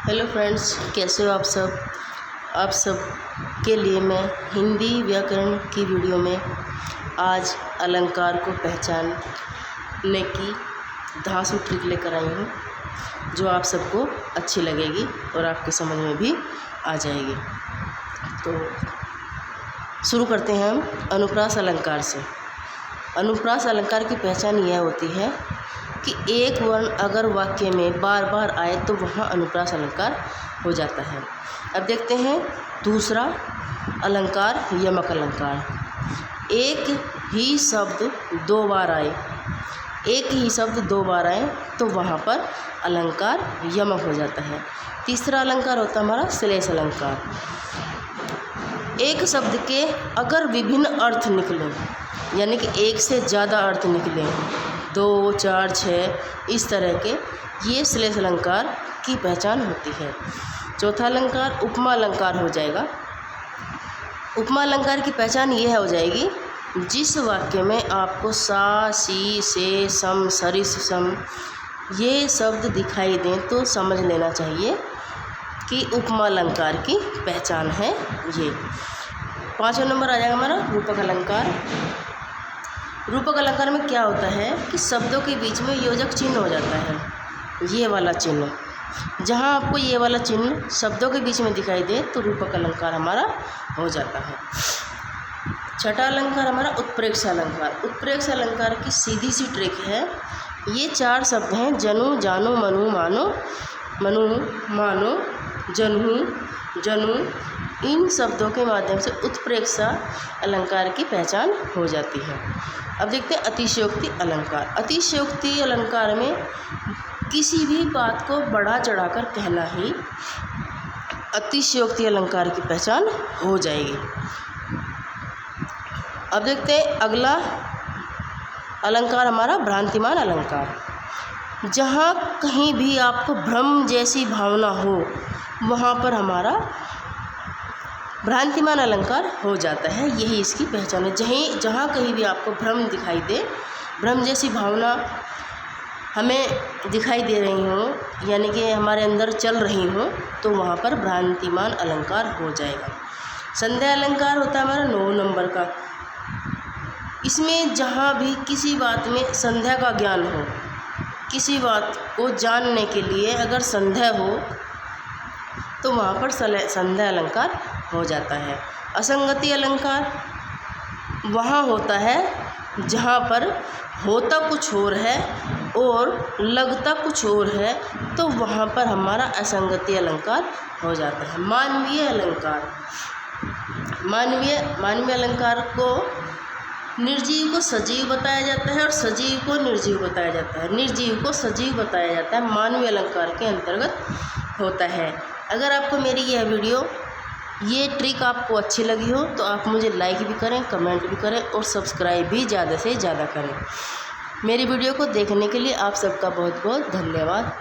Hello friends, कैसे हो आप सब। आप सब के लिए मैं हिंदी व्याकरण की वीडियो में आज अलंकार को पहचानने की धांसू ट्रिक लेकर आई हूँ, जो आप सबको अच्छी लगेगी और आपके समझ में भी आ जाएगी। तो शुरू करते हैं हम अनुप्रास अलंकार से। अनुप्रास अलंकार की पहचान यह होती है कि एक वर्ण अगर वाक्य में बार बार आए तो वहाँ अनुप्रास अलंकार हो जाता है। अब देखते हैं दूसरा अलंकार, यमक अलंकार। एक ही शब्द दो बार आए, एक ही शब्द दो बार आए तो वहाँ पर अलंकार यमक हो जाता है। तीसरा अलंकार होता है हमारा श्लेष अलंकार। एक शब्द के अगर विभिन्न अर्थ निकले, यानी कि एक से ज़्यादा अर्थ निकले, 2, 4, 6 इस तरह के, ये श्लेष अलंकार की पहचान होती है। चौथा अलंकार उपमा अलंकार हो जाएगा। उपमा अलंकार की पहचान ये हो जाएगी, जिस वाक्य में आपको सा, सी, से, सम, सरिस, सम ये शब्द दिखाई दें तो समझ लेना चाहिए कि उपमा अलंकार की पहचान है ये। पाँचवा नंबर आ जाएगा हमारा रूपक अलंकार। रूपक अलंकार में क्या होता है कि शब्दों के बीच में योजक चिन्ह हो जाता है, ये वाला चिन्ह। जहाँ आपको ये वाला चिन्ह शब्दों के बीच में दिखाई दे तो रूपक अलंकार हमारा हो जाता है। छठा अलंकार हमारा उत्प्रेक्ष अलंकार। उत्प्रेक्ष अलंकार की सीधी सी ट्रिक है, ये 4 शब्द हैं, जनु, जानो, मनु, मानो, मनु, मानो, जन्हु, जनु। इन शब्दों के माध्यम से उत्प्रेक्षा अलंकार की पहचान हो जाती है। अब देखते हैं अतिशयोक्ति अलंकार। अतिशयोक्ति अलंकार में किसी भी बात को बढ़ा चढ़ाकर कहना ही अतिशयोक्ति अलंकार की पहचान हो जाएगी। अब देखते हैं अगला अलंकार हमारा भ्रांतिमान अलंकार। जहाँ कहीं भी आपको भ्रम जैसी भावना हो वहाँ पर हमारा भ्रांतिमान अलंकार हो जाता है, यही इसकी पहचान है। जहाँ कहीं भी आपको भ्रम दिखाई दे, भ्रम जैसी भावना हमें दिखाई दे रही हो, यानी कि हमारे अंदर चल रही हो, तो वहाँ पर भ्रांतिमान अलंकार हो जाएगा। संध्या अलंकार होता है हमारा 9 नंबर का। इसमें जहाँ भी किसी बात में संध्या का ज्ञान हो, किसी बात को जानने के लिए अगर संदेह हो तो वहाँ पर संध्या अलंकार हो जाता है। असंगति अलंकार वहाँ होता है जहाँ पर होता कुछ और है और लगता कुछ और है, तो वहाँ पर हमारा असंगति अलंकार हो जाता है। मानवीय अलंकार। मानवीय अलंकार को निर्जीव को सजीव बताया जाता है और सजीव को निर्जीव बताया जाता है। निर्जीव को सजीव बताया जाता है, मानवीय अलंकार के अंतर्गत होता है। अगर आपको मेरी यह वीडियो, ये ट्रिक आपको अच्छी लगी हो तो आप मुझे लाइक भी करें, कमेंट भी करें और सब्सक्राइब भी ज़्यादा से ज़्यादा करें। मेरी वीडियो को देखने के लिए आप सबका बहुत बहुत धन्यवाद।